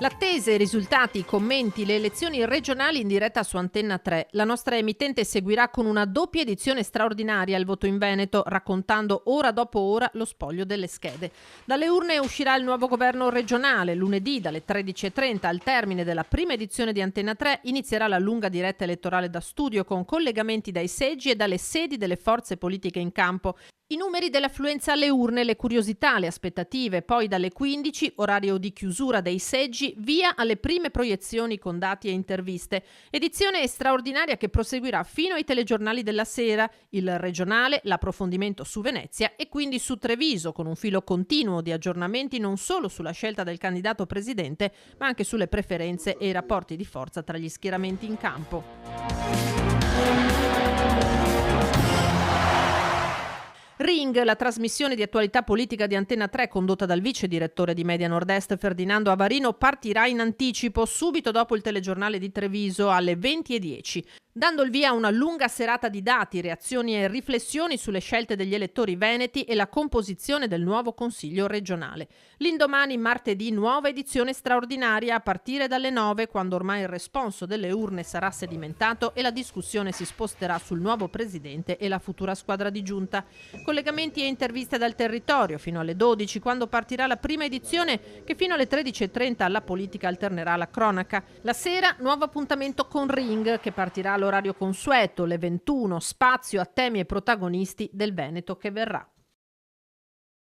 L'attesa, i risultati, i commenti, le elezioni regionali in diretta su Antenna 3. La nostra emittente seguirà con una doppia edizione straordinaria il voto in Veneto, raccontando ora dopo ora lo spoglio delle schede. Dalle urne uscirà il nuovo governo regionale. Lunedì dalle 13:30, al termine della prima edizione di Antenna 3, inizierà la lunga diretta elettorale da studio con collegamenti dai seggi e dalle sedi delle forze politiche in campo. I numeri dell'affluenza alle urne, le curiosità, le aspettative, poi dalle 15, orario di chiusura dei seggi, via alle prime proiezioni con dati e interviste. Edizione straordinaria che proseguirà fino ai telegiornali della sera, il regionale, l'approfondimento su Venezia e quindi su Treviso, con un filo continuo di aggiornamenti non solo sulla scelta del candidato presidente, ma anche sulle preferenze e i rapporti di forza tra gli schieramenti in campo. Ring, la trasmissione di attualità politica di Antenna 3 condotta dal vice direttore di Media Nord-Est Ferdinando Avarino, partirà in anticipo subito dopo il telegiornale di Treviso alle 20:10. Dando il via a una lunga serata di dati, reazioni e riflessioni sulle scelte degli elettori veneti e la composizione del nuovo Consiglio regionale. L'indomani, martedì, nuova edizione straordinaria a partire dalle 9, quando ormai il responso delle urne sarà sedimentato e la discussione si sposterà sul nuovo presidente e la futura squadra di giunta. Collegamenti e interviste dal territorio fino alle 12, quando partirà la prima edizione che fino alle 13:30 alla politica alternerà la cronaca. La sera, nuovo appuntamento con Ring, che partirà all'orario consueto, le 21, spazio a temi e protagonisti del Veneto che verrà.